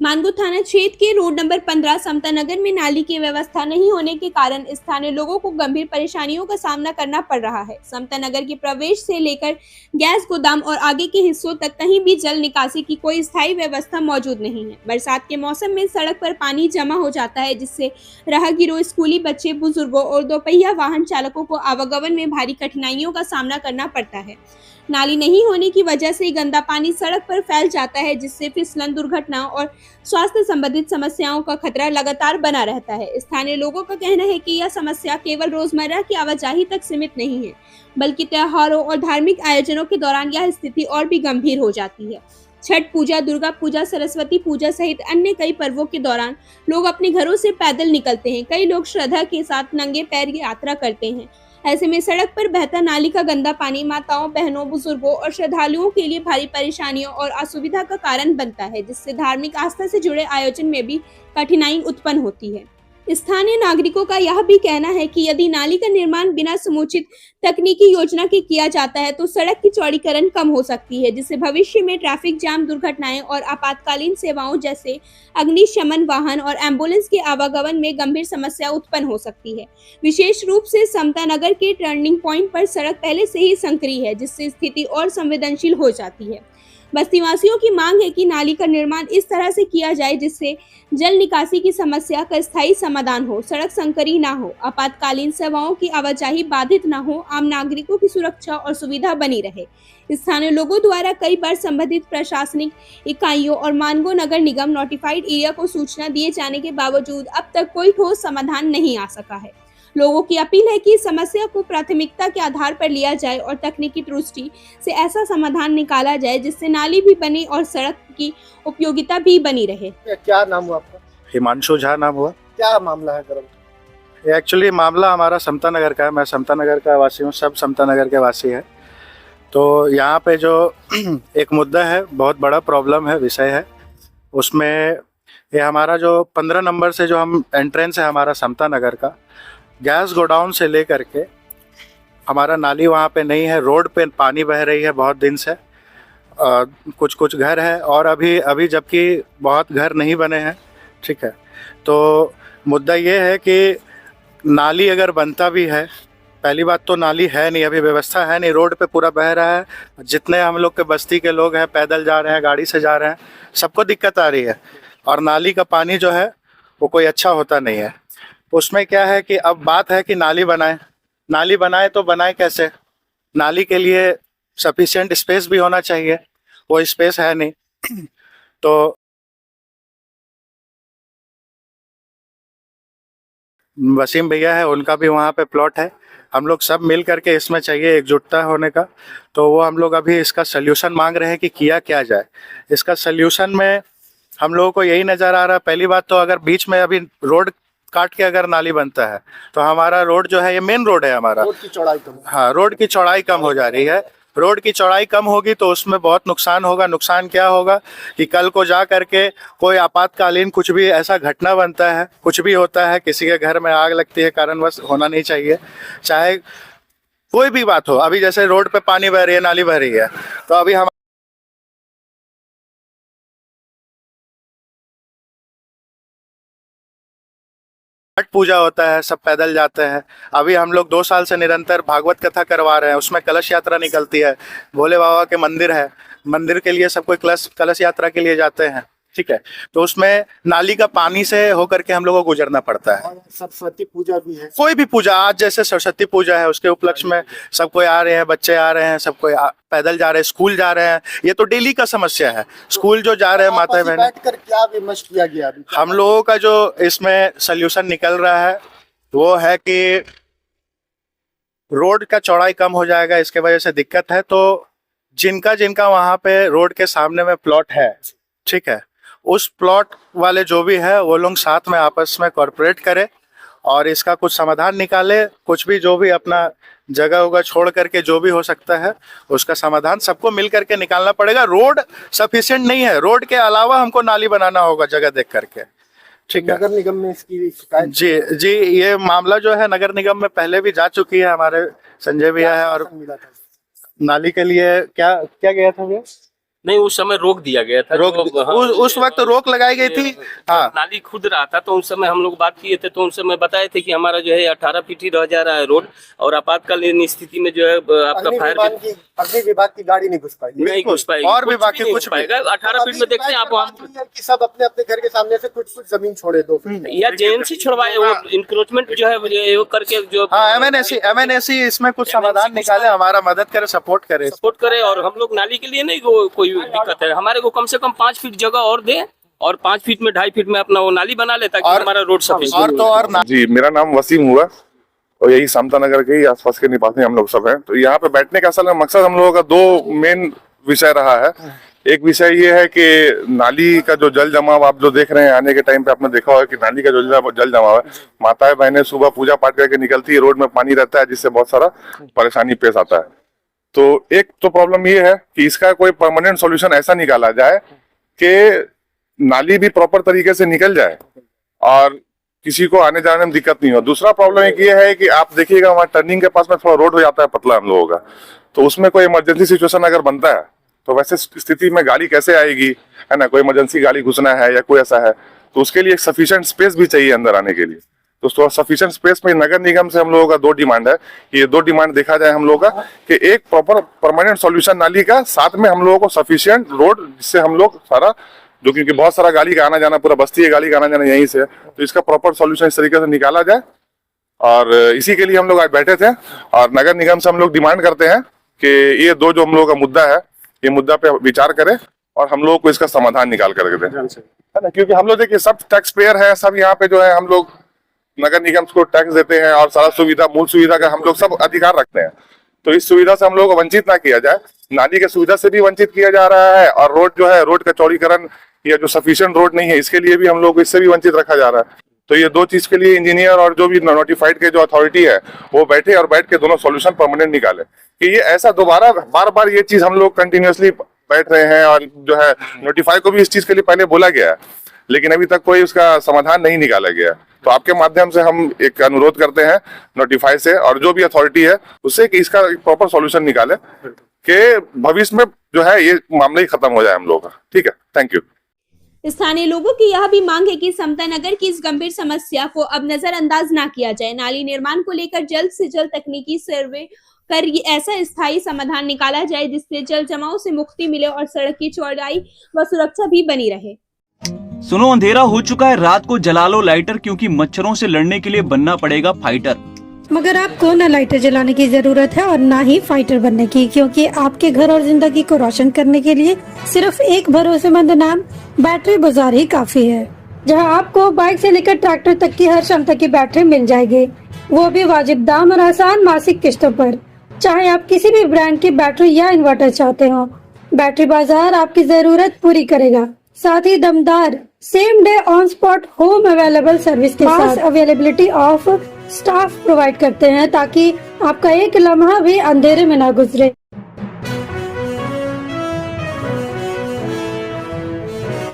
मानगो थाना क्षेत्र के रोड नंबर 15 समता नगर में नाली की व्यवस्था नहीं होने के कारण स्थानीय लोगों को गंभीर परेशानियों का सामना करना पड़ रहा है। समता नगर के प्रवेश से लेकर गैस गोदाम और आगे के हिस्सों तक कहीं भी जल निकासी की कोई स्थायी व्यवस्था मौजूद नहीं है। बरसात के मौसम में सड़क पर पानी जमा हो जाता है, जिससे राहगीरों, स्कूली बच्चे, बुजुर्गों और दोपहिया वाहन चालकों को आवागमन में भारी कठिनाइयों का सामना करना पड़ता है। नाली नहीं होने की वजह से गंदा पानी सड़क पर फैल जाता है, जिससे फिसलन, दुर्घटनाओं और स्वास्थ्य संबंधित समस्याओं का खतरा लगातार बना रहता है। स्थानीय लोगों का कहना है कि यह समस्या केवल रोजमर्रा की आवाजाही तक सीमित नहीं है, बल्कि त्योहारों और धार्मिक आयोजनों के दौरान यह स्थिति और भी गंभीर हो जाती है। छठ पूजा, दुर्गा पूजा, सरस्वती पूजा सहित अन्य कई पर्वों के दौरान लोग अपने घरों से पैदल निकलते हैं। कई लोग श्रद्धा के साथ नंगे पैर यात्रा करते हैं। ऐसे में सड़क पर बहता नाली का गंदा पानी माताओं, बहनों, बुजुर्गों और श्रद्धालुओं के लिए भारी परेशानियों और असुविधा का कारण बनता है, जिससे धार्मिक आस्था से जुड़े आयोजन में भी कठिनाई उत्पन्न होती है। स्थानीय नागरिकों का यह भी कहना है कि यदि नाली का निर्माण बिना समुचित तकनीकी योजना के किया जाता है तो सड़क की चौड़ीकरण कम हो सकती है, जिससे भविष्य में ट्रैफिक जाम, दुर्घटनाएं और आपातकालीन सेवाओं जैसे अग्निशमन वाहन और एम्बुलेंस के आवागमन में गंभीर समस्या उत्पन्न हो सकती है। विशेष रूप से समता नगर के टर्निंग पॉइंट पर सड़क पहले से ही संकरी है, जिससे स्थिति और संवेदनशील हो जाती है। बस्तीवासियों की मांग है कि नाली का निर्माण इस तरह से किया जाए जिससे जल निकासी की समस्या का स्थायी समाधान हो, सड़क संकरी ना हो, आपातकालीन सेवाओं की आवाजाही बाधित ना हो, आम नागरिकों की सुरक्षा और सुविधा बनी रहे। स्थानीय लोगों द्वारा कई बार संबंधित प्रशासनिक इकाइयों और मानगो नगर निगम नोटिफाइड एरिया को सूचना दिए जाने के बावजूद अब तक कोई ठोस समाधान नहीं आ सका है। लोगों की अपील है कि समस्या को प्राथमिकता के आधार पर लिया जाए और तकनीकी दृष्टि से ऐसा समाधान निकाला जाए जिससे नाली भी बने और सड़क की उपयोगिता भी बनी रहे। क्या नाम हुआ आपका? हिमांशु झा नाम हुआ। क्या मामला है गरम? एक्चुअली मामला हमारा समता नगर का है। मैं समता नगर का वासी हूँ, सब समता नगर के वासी हैं। तो यहाँ पे जो एक मुद्दा है, बहुत बड़ा प्रॉब्लम है, विषय है, उसमें ये हमारा जो 15 नंबर से जो हम एंट्रेंस है हमारा समता नगर का, गैस गोडाउन से लेकर के हमारा नाली वहाँ पे नहीं है। रोड पे पानी बह रही है बहुत दिन से। कुछ कुछ घर है और अभी जबकि बहुत घर नहीं बने हैं। ठीक है, तो मुद्दा ये है कि नाली अगर बनता भी है, पहली बात तो नाली है नहीं, अभी व्यवस्था है नहीं, रोड पे पूरा बह रहा है। जितने हम लोग के बस्ती के लोग हैं पैदल जा रहे हैं, गाड़ी से जा रहे हैं, सबको दिक्कत आ रही है। और नाली का पानी जो है वो कोई अच्छा होता नहीं है। उसमें क्या है कि अब बात है कि नाली बनाए तो बनाए कैसे? नाली के लिए सफिशिएंट स्पेस भी होना चाहिए, वो स्पेस है नहीं। तो वसीम भैया है, उनका भी वहाँ पे प्लॉट है। हम लोग सब मिल करके इसमें चाहिए एकजुटता होने का। तो वो हम लोग अभी इसका सल्यूशन मांग रहे हैं कि किया क्या जाए। इसका सल्यूशन में हम लोगों को यही नज़र आ रहा है, पहली बात तो अगर बीच में अभी रोड काट के अगर नाली बनता है तो हमारा रोड जो है, ये मेन रोड है हमारा, रोड की चौड़ाई कम। हाँ, रोड की चौड़ाई कम हो जा रही है। रोड की चौड़ाई कम होगी तो उसमें बहुत नुकसान होगा। नुकसान क्या होगा कि कल को जा करके कोई आपातकालीन कुछ भी ऐसा घटना बनता है, कुछ भी होता है, किसी के घर में आग लगती है, कारणवश होना नहीं चाहिए, चाहे कोई भी बात हो। अभी जैसे रोड पे पानी बह रही है, नाली बह रही है, तो अभी हम छठ पूजा होता है, सब पैदल जाते हैं। अभी हम लोग 2 साल से निरंतर भागवत कथा करवा रहे हैं, उसमें कलश यात्रा निकलती है। भोले बाबा के मंदिर है, मंदिर के लिए सब कोई कलश यात्रा के लिए जाते हैं। ठीक है, तो उसमें नाली का पानी से होकर के हम लोगों को गुजरना पड़ता है। सरस्वती पूजा भी है, कोई भी पूजा, आज जैसे सरस्वती पूजा है, उसके उपलक्ष्य में सब कोई आ रहे हैं, बच्चे आ रहे हैं, सब कोई पैदल जा रहे हैं, स्कूल जा रहे हैं। ये तो डेली का समस्या है। स्कूल जो जा रहे हैं माता बहन, बैठकर क्या विमर्श किया गया? हम लोगों का जो इसमें सल्यूशन निकल रहा है वो है कि रोड का चौड़ाई कम हो जाएगा, इसके वजह से दिक्कत है। तो जिनका जिनका वहाँ पे रोड के सामने में प्लॉट है, ठीक है, उस प्लॉट वाले जो भी है वो लोग साथ में आपस में कॉर्पोरेट करें और इसका कुछ समाधान निकाले। कुछ भी जो भी अपना जगह होगा छोड़ करके जो भी हो सकता है उसका समाधान सबको मिल करके निकालना पड़ेगा। रोड सफिशिएंट नहीं है, रोड के अलावा हमको नाली बनाना होगा जगह देख करके। ठीक है, नगर निगम में इसकी शिकायत? जी, ये मामला जो है नगर निगम में पहले भी जा चुकी है, हमारे संजय भैया है। और नाली के लिए क्या क्या गया था भैया? नहीं, उस समय रोक दिया गया था। उस वक्त रोक लगाई गई थी। हाँ, नाली खुद रहा था, तो उस समय हम लोग बात किए थे, तो उस समय बताए थे कि हमारा जो है 18 फीट ही रह जा रहा है रोड, और आपातकालीन स्थिति में जो है आपका फायर अग्नि विभाग की गाड़ी नहीं घुस पाएगी, नहीं घुस पाएगी, और भी बाकी कुछ पाएगा। 18 फीट में देखते हैं आप कि सब अपने अपने घर के सामने से कुछ कुछ जमीन छोड़े, 2 फीट या जेएनसी छुड़वाए, वो इंक्रोचमेंट जो है वो करके जो एमएनएसी इसमें कुछ समाधान निकाले, हमारा मदद करे, सपोर्ट करे। और हम लोग नाली के लिए नहीं कोई दिक्कत है, हमारे को कम से कम 5 फीट जगह और दे, और 5 फीट में 2.5 फीट में अपना वो नाली बना ले, ताकि हमारा रोड सफिशिएंट। जी, मेरा नाम वसीम हुआ और यही समता नगर के ही आसपास के निवासी हम लोग सब हैं। तो यहाँ पे बैठने का असल में मकसद हम लोगों का 2 मेन विषय रहा है। एक विषय ये है कि नाली का जो जल जमाव आप जो देख रहे हैं, आने के टाइम पे आपने देखा होगा कि नाली का जो जल जमाव है, माताएं बहनें सुबह पूजा पाठ करके निकलती है, रोड में पानी रहता है, जिससे बहुत सारा परेशानी पेश आता है। तो एक तो प्रॉब्लम ये है कि इसका कोई परमानेंट सॉल्यूशन ऐसा निकाला जाए कि नाली भी प्रॉपर तरीके से निकल जाए और किसी को आने जाने में दिक्कत नहीं हो। दूसरा प्रॉब्लम एक ये है कि आप देखिएगा वहाँ टर्निंग के पास में थोड़ा रोड हो जाता है पतला हम लोगों का, तो उसमें कोई इमरजेंसी सिचुएशन अगर बनता है तो वैसे स्थिति में गाड़ी कैसे आएगी, है ना, कोई इमरजेंसी गाड़ी घुसना है या कोई ऐसा है, तो उसके लिए एक सफिशिएंट स्पेस भी चाहिए अंदर आने के लिए। तो सफिशिएंट स्पेस में नगर निगम से हम लोगों का 2 डिमांड है कि ये 2 डिमांड देखा जाए हम लोगों का, कि एक प्रॉपर परमानेंट सॉल्यूशन नाली का, साथ में हम लोगों को सफिशिएंट रोड, जिससे हम लोग सारा जो, क्योंकि बहुत सारा गाड़ी का आना जाना, पूरा बस्ती है गाड़ी का आना जाना यहीं से, तो इसका प्रॉपर सॉल्यूशन इस तरीके से निकाला जाए। और इसी के लिए हम लोग आज बैठे थे और नगर निगम से हम लोग डिमांड करते हैं कि ये 2 जो हम लोगों का मुद्दा है, ये मुद्दा पे विचार करें और हम लोग को इसका समाधान निकाल करके दें, है ना। क्योंकि हम लोग देखिए सब टैक्स पेयर है, सब यहाँ पे जो है हम लोग नगर निगम को टैक्स देते हैं और सारा सुविधा, मूल सुविधा का हम लोग सब अधिकार रखते हैं। तो इस सुविधा से हम लोग को वंचित ना किया जाए, नाली के सुविधा से भी वंचित किया जा रहा है, और रोड जो है, रोड का चौड़ीकरण या जो सफिशिएंट रोड नहीं है, इसके लिए भी हम लोग को इससे भी वंचित रखा जा रहा है। तो ये 2 चीज के लिए इंजीनियर और जो भी नोटिफाइड के जो अथॉरिटी है वो बैठे और बैठ के दोनों सॉल्यूशन परमानेंट निकाले, कि ये ऐसा दोबारा बार ये चीज हम लोग कंटिन्यूअसली बैठ रहे हैं। और जो है नोटिफाई को भी इस चीज के लिए पहले बोला गया है, लेकिन अभी तक कोई उसका समाधान नहीं निकाला गया। तो आपके माध्यम से हम एक अनुरोध करते हैं नोटिफाई से और जो भी अथॉरिटी है उससे, कि इसका प्रॉपर सॉल्यूशन निकाले, कि भविष्य में जो है ये मामला ही खत्म हो जाए हम लोगों का। ठीक है, थैंक यू। स्थानीय लोगों की यह भी मांग है कि समता नगर की इस गंभीर समस्या को अब नजरअंदाज ना किया जाए। नाली निर्माण को लेकर जल्द से जल्द तकनीकी सर्वे कर ऐसा स्थायी समाधान निकाला जाए जिससे जल जमाव से मुक्ति मिले और सड़क की चौड़ाई व सुरक्षा भी बनी रहे। सुनो, अंधेरा हो चुका है, रात को जला लो लाइटर, क्योंकि मच्छरों से लड़ने के लिए बनना पड़ेगा फाइटर। मगर आपको न लाइटर जलाने की जरूरत है और ना ही फाइटर बनने की, क्योंकि आपके घर और जिंदगी को रोशन करने के लिए सिर्फ एक भरोसेमंद नाम बैटरी बाजार ही काफी है, जहां आपको बाइक से लेकर ट्रैक्टर तक की हर क्षमता की बैटरी मिल जाएगी, वो भी वाजिब दाम और आसान मासिक किस्तों पर। चाहे आप किसी भी ब्रांड की बैटरी या इन्वर्टर चाहते हो, बैटरी बाजार आपकी जरूरत पूरी करेगा। साथ ही दमदार same day on spot home available service के साथ अवेलेबिलिटी ऑफ स्टाफ प्रोवाइड करते हैं, ताकि आपका एक लम्हा भी अंधेरे में ना गुजरे।